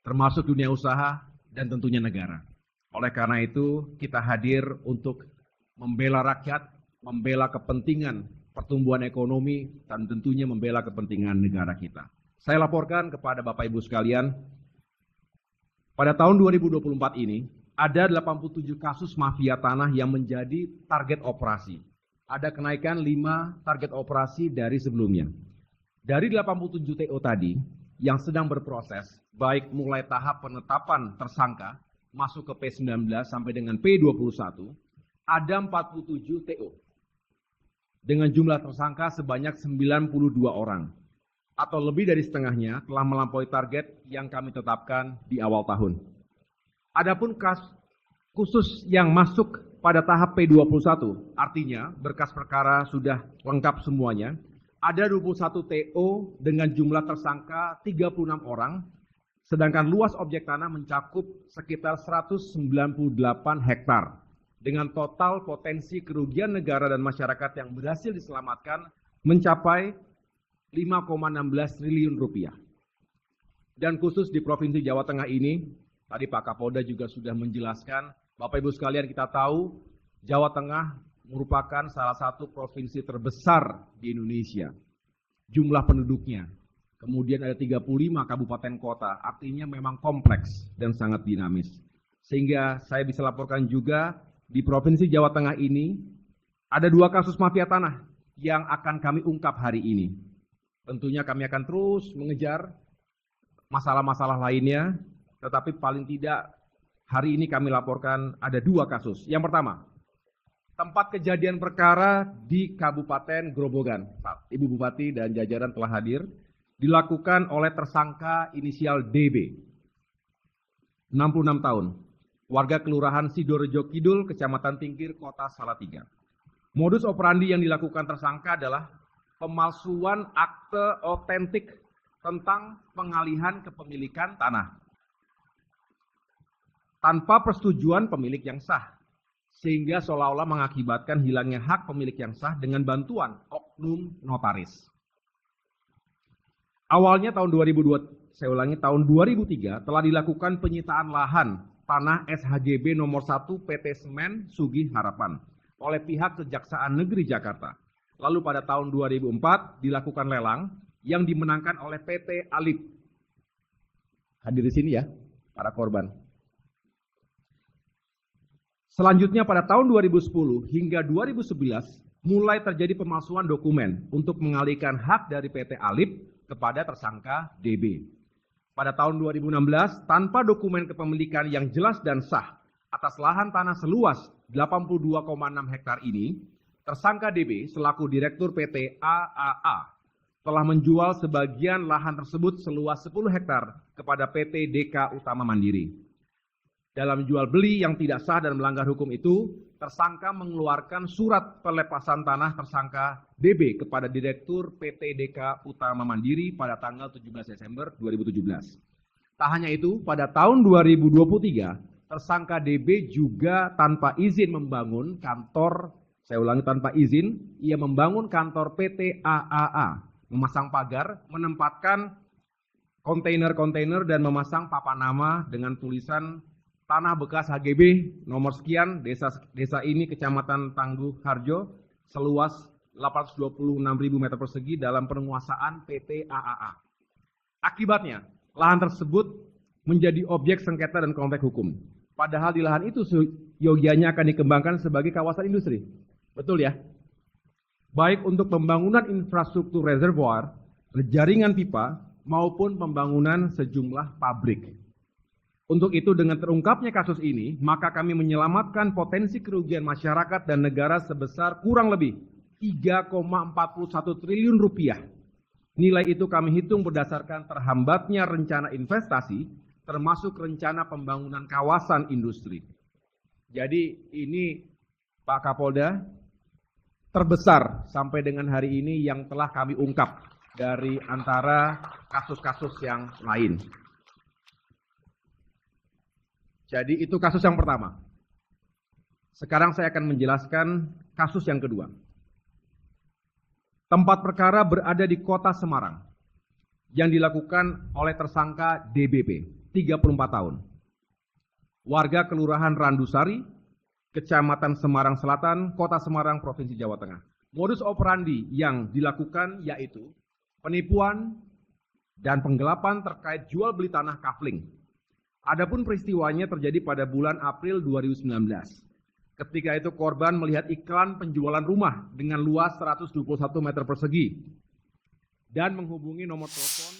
termasuk dunia usaha dan tentunya negara. Oleh karena itu, kita hadir untuk membela rakyat, membela kepentingan pertumbuhan ekonomi, dan tentunya membela kepentingan negara kita. Saya laporkan kepada Bapak Ibu sekalian, pada tahun 2024 ini, ada 87 kasus mafia tanah yang menjadi target operasi. Ada kenaikan 5 target operasi dari sebelumnya. Dari 87 TO tadi, yang sedang berproses, baik mulai tahap penetapan tersangka, masuk ke P19 sampai dengan P21, ada 47 TO. Dengan jumlah tersangka sebanyak 92 orang. Atau lebih dari setengahnya telah melampaui target yang kami tetapkan di awal tahun. Adapun kasus khusus yang masuk pada tahap P21, artinya berkas perkara sudah lengkap semuanya, ada 21 TO dengan jumlah tersangka 36 orang, sedangkan luas objek tanah mencakup sekitar 198 hektar, dengan total potensi kerugian negara dan masyarakat yang berhasil diselamatkan mencapai 5,16 triliun rupiah. Dan khusus di Provinsi Jawa Tengah ini, tadi Pak Kapolda juga sudah menjelaskan, Bapak Ibu sekalian kita tahu Jawa Tengah merupakan salah satu provinsi terbesar di Indonesia. Jumlah penduduknya, kemudian ada 35 kabupaten kota, artinya memang kompleks dan sangat dinamis. Sehingga saya bisa laporkan juga di Provinsi Jawa Tengah ini ada 2 kasus mafia tanah yang akan kami ungkap hari ini. Tentunya kami akan terus mengejar masalah-masalah lainnya, tetapi paling tidak hari ini kami laporkan ada 2 kasus. Yang pertama, tempat kejadian perkara di Kabupaten Grobogan. Ibu Bupati dan jajaran telah hadir, dilakukan oleh tersangka inisial DB, 66 tahun, warga Kelurahan Sidorejo Kidul, Kecamatan Tingkir, Kota Salatiga. Modus operandi yang dilakukan tersangka adalah pemalsuan akte otentik tentang pengalihan kepemilikan tanah tanpa persetujuan pemilik yang sah, sehingga seolah-olah mengakibatkan hilangnya hak pemilik yang sah dengan bantuan oknum notaris. Awalnya tahun 2003 telah dilakukan penyitaan lahan tanah SHGB nomor 1 PT Semen Sugih Harapan oleh pihak Kejaksaan Negeri Jakarta. Lalu pada tahun 2004 dilakukan lelang yang dimenangkan oleh PT Alip. Hadir di sini ya, para korban. Selanjutnya pada tahun 2010 hingga 2011 mulai terjadi pemalsuan dokumen untuk mengalihkan hak dari PT Alip kepada tersangka DB. Pada tahun 2016 tanpa dokumen kepemilikan yang jelas dan sah atas lahan tanah seluas 82,6 hektar ini, tersangka DB selaku Direktur PT AAA telah menjual sebagian lahan tersebut seluas 10 hektar kepada PT DK Utama Mandiri. Dalam jual beli yang tidak sah dan melanggar hukum itu, tersangka mengeluarkan surat pelepasan tanah tersangka DB kepada Direktur PT DK Utama Mandiri pada tanggal 17 Desember 2017. Tak hanya itu, pada tahun 2023, tersangka DB juga tanpa izin membangun kantor, saya ulangi tanpa izin, ia membangun kantor PT AAA, memasang pagar, menempatkan kontainer-kontainer dan memasang papan nama dengan tulisan tanah bekas HGB nomor sekian, desa ini Kecamatan Tangguh Harjo, seluas 826.000 meter persegi dalam penguasaan PT AAA. Akibatnya, lahan tersebut menjadi objek sengketa dan konflik hukum. Padahal di lahan itu yogianya akan dikembangkan sebagai kawasan industri. Betul ya? Baik untuk pembangunan infrastruktur reservoir, jaringan pipa, maupun pembangunan sejumlah pabrik. Untuk itu dengan terungkapnya kasus ini, maka kami menyelamatkan potensi kerugian masyarakat dan negara sebesar kurang lebih 3,41 triliun rupiah. Nilai itu kami hitung berdasarkan terhambatnya rencana investasi, termasuk rencana pembangunan kawasan industri. Jadi ini Pak Kapolda, terbesar sampai dengan hari ini yang telah kami ungkap dari antara kasus-kasus yang lain. Jadi itu kasus yang pertama. Sekarang saya akan menjelaskan kasus yang kedua. Tempat perkara berada di Kota Semarang yang dilakukan oleh tersangka DBP. 34 tahun. Warga Kelurahan Randusari, Kecamatan Semarang Selatan, Kota Semarang, Provinsi Jawa Tengah. Modus operandi yang dilakukan yaitu penipuan dan penggelapan terkait jual beli tanah kafling. Adapun peristiwanya terjadi pada bulan April 2019. Ketika itu korban melihat iklan penjualan rumah dengan luas 121 meter persegi dan menghubungi nomor telepon